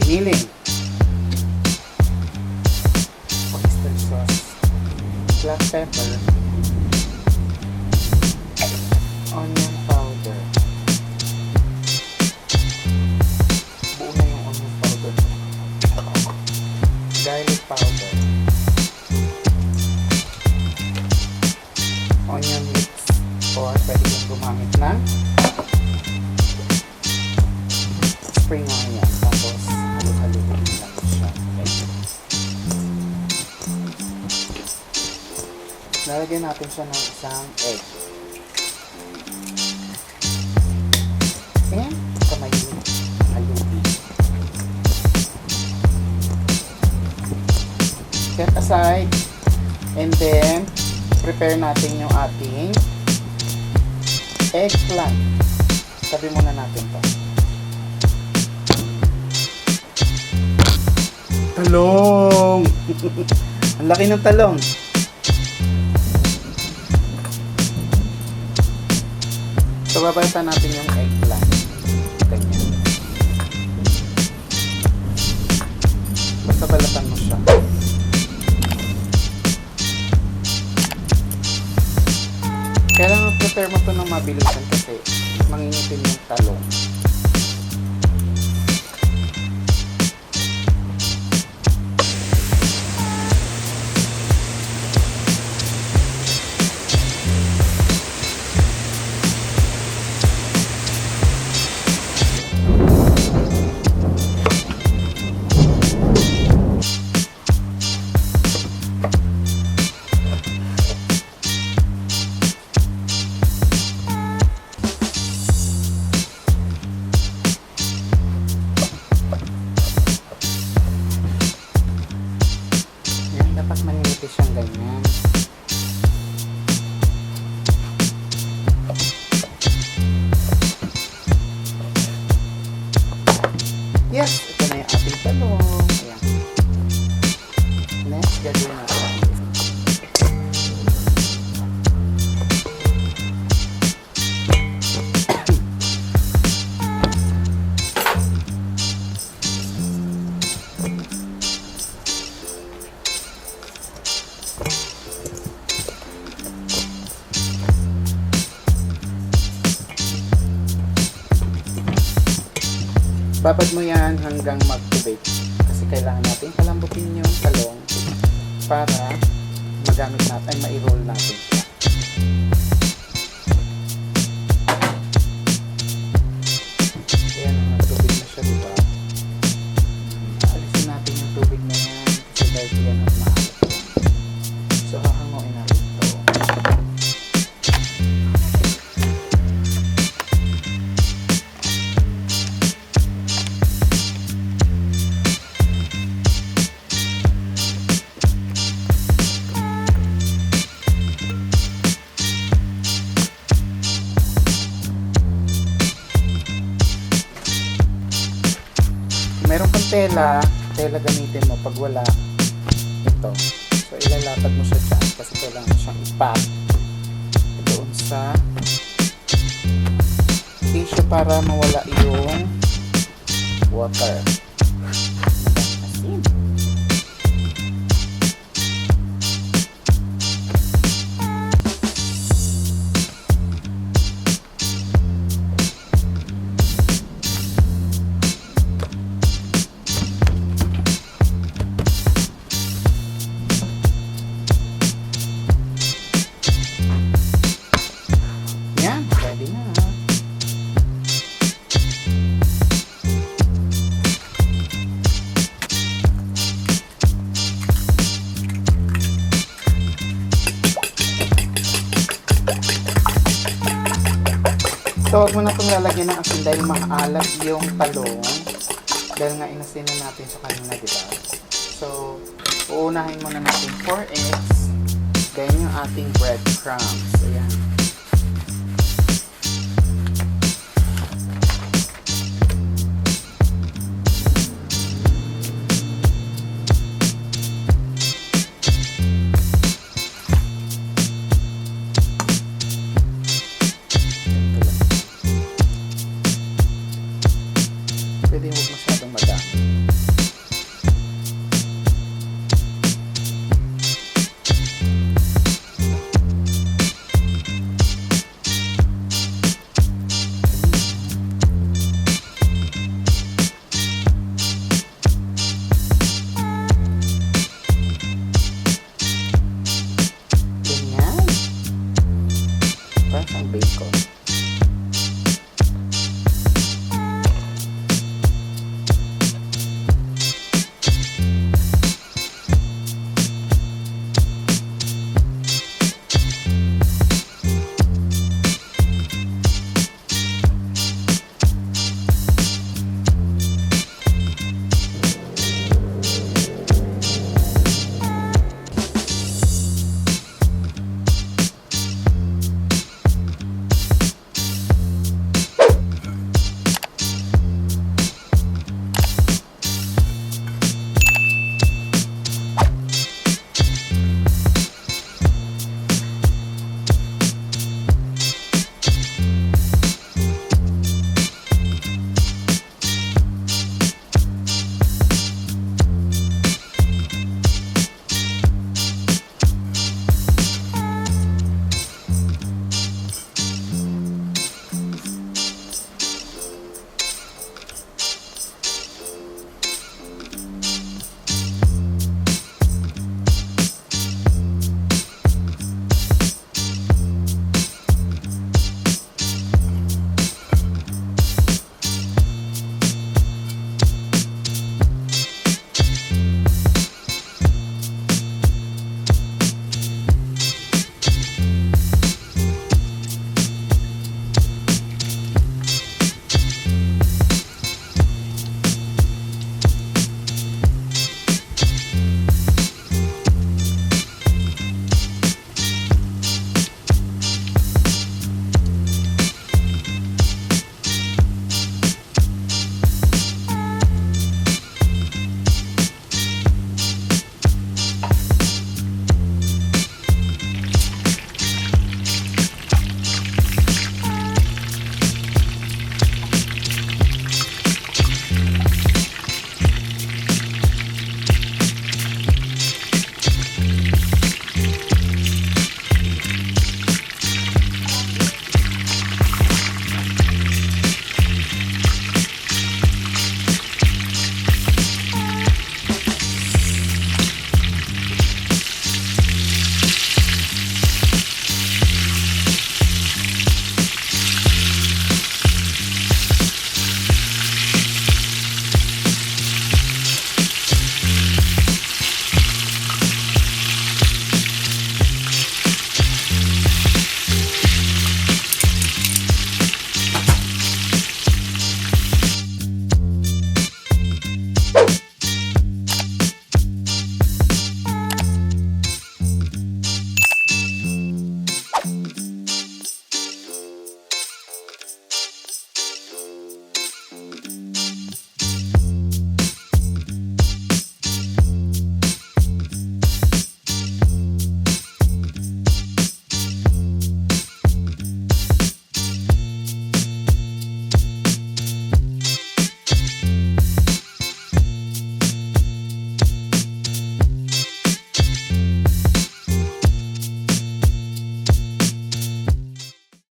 milling, oyster sauce, black pepper, onion powder. Buo na yung onion powder. Garlic powder, onion mix, or pwede kong gumamit ng spring onion. Tapos halo-haloin lang siya. Okay. Lalagyan natin siya ng isang egg. And kamay yung haluin. Set aside. And then prepare natin yung ating eggplant. Sabi muna natin to. Talong! Ang laki ng talong. So, babalatan natin yung eggplant. Ganyan. Basta balatan mo siya. Kailangan prepare mo ito ng mabilisan kasi mangingitin yung talong. Dapat manipis siyang ganyan. Yes, ito na yung ating talong. Ayan. Next, gagawin natin. Babad mo yan hanggang mag-bake kasi kailangan natin palambutin yung talong para magamit natin, ay ma-roll natin siya. Ayan, tubig na siya, diba? Alisin natin yung tubig na yan kasi dahil yan ang maalat. So, hahanguin natin ito. Meron kang tela gamitin mo pag wala ito. So, ilalatag mo siya dyan kasi kailangan mo siyang ipack doon sa tissue para mawala yung water. Asin. Yan, pwede na. So, huwag mo na itong lalagyan ng asin dahil maalat yung talong. Dahil nga inasin na natin sa kanina, diba? So, uunahin muna natin 4 eggs. Then yung ating breadcrumbs. Ayan. Pwede huwag masyadong madami.